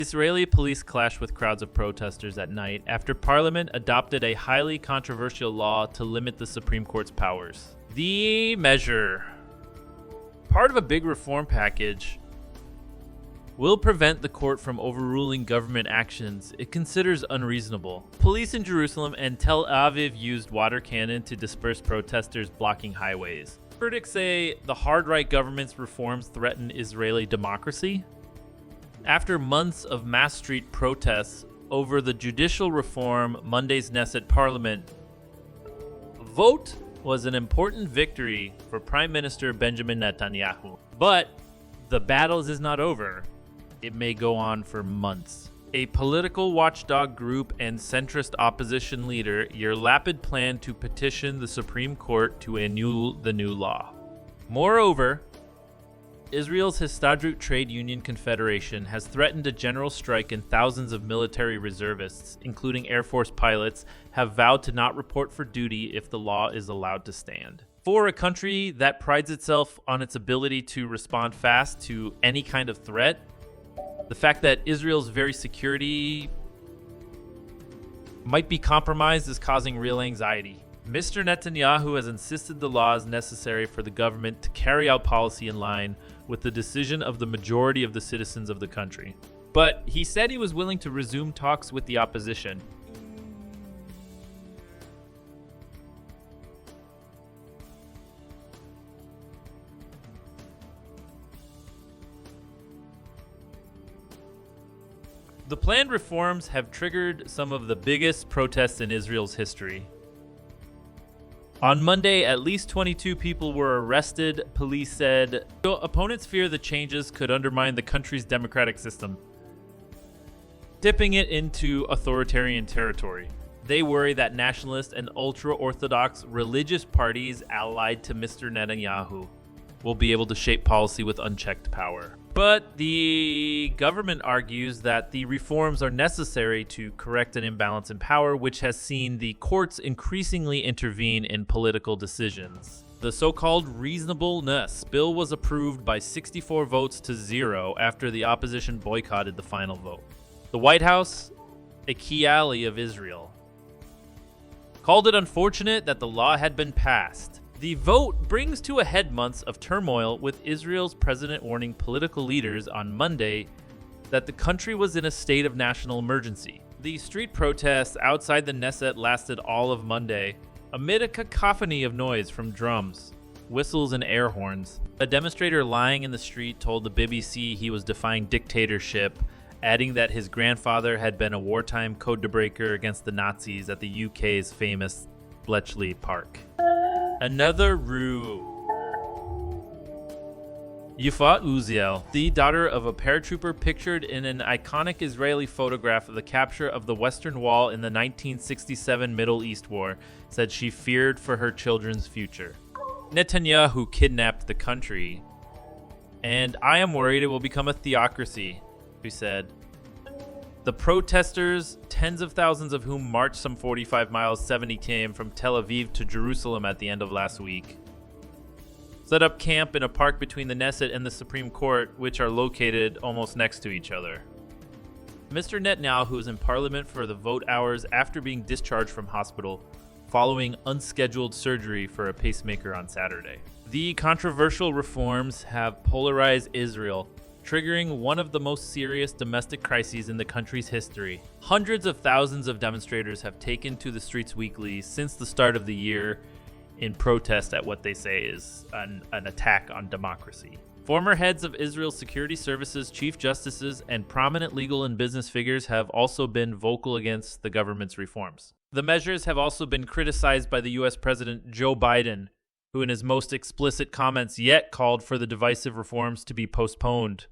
Israeli police clashed with crowds of protesters at night after parliament adopted a highly controversial law to limit the Supreme Court's powers. The measure, part of a big reform package, will prevent the court from overruling government actions it considers unreasonable. Police in Jerusalem and Tel Aviv used water cannon to disperse protesters blocking highways. Critics say the hard-right government's reforms threaten Israeli democracy. After months of mass street protests over the judicial reform, Monday's Knesset parliament vote was an important victory for Prime Minister Benjamin Netanyahu. But the battle is not over. It may go on for months. A political watchdog group and centrist opposition leader, Yair Lapid, planned to petition the Supreme Court to annul the new law. Moreover, Israel's Histadrut trade union confederation has threatened a general strike, and thousands of military reservists, including Air Force pilots, have vowed to not report for duty if the law is allowed to stand. For a country that prides itself on its ability to respond fast to any kind of threat, the fact that Israel's very security might be compromised is causing real anxiety. Mr. Netanyahu has insisted the law is necessary for the government to carry out policy in line with the decision of the majority of the citizens of the country. But he said he was willing to resume talks with the opposition. The planned reforms have triggered some of the biggest protests in Israel's history. On Monday, at least 22 people were arrested, police said. Opponents fear the changes could undermine the country's democratic system, dipping it into authoritarian territory. They worry that nationalist and ultra-Orthodox religious parties allied to Mr. Netanyahu will be able to shape policy with unchecked power. But the government argues that the reforms are necessary to correct an imbalance in power, which has seen the courts increasingly intervene in political decisions. The so-called reasonableness bill was approved by 64 votes to 0 after the opposition boycotted the final vote. The White House, a key ally of Israel, called it unfortunate that the law had been passed. The vote brings to a head months of turmoil, with Israel's president warning political leaders on Monday that the country was in a state of national emergency. The street protests outside the Knesset lasted all of Monday, amid a cacophony of noise from drums, whistles, and air horns. A demonstrator lying in the street told the BBC he was defying dictatorship, adding that his grandfather had been a wartime code-breaker against the Nazis at the UK's famous Bletchley Park. Another rue. Yifat Uziel, the daughter of a paratrooper pictured in an iconic Israeli photograph of the capture of the Western Wall in the 1967 Middle East War, said she feared for her children's future. Netanyahu kidnapped the country, and I am worried it will become a theocracy, she said. The protesters, tens of thousands of whom marched some 45 miles 70 km from Tel Aviv to Jerusalem at the end of last week, set up camp in a park between the Knesset and the Supreme Court, which are located almost next to each other. Mr. Netanyahu is in parliament for the vote hours after being discharged from hospital following unscheduled surgery for a pacemaker on Saturday. The controversial reforms have polarized Israel, triggering one of the most serious domestic crises in the country's history. Hundreds of thousands of demonstrators have taken to the streets weekly since the start of the year in protest at what they say is an attack on democracy. Former heads of Israel's security services, chief justices, and prominent legal and business figures have also been vocal against the government's reforms. The measures have also been criticized by the U.S. President Joe Biden, who in his most explicit comments yet called for the divisive reforms to be postponed.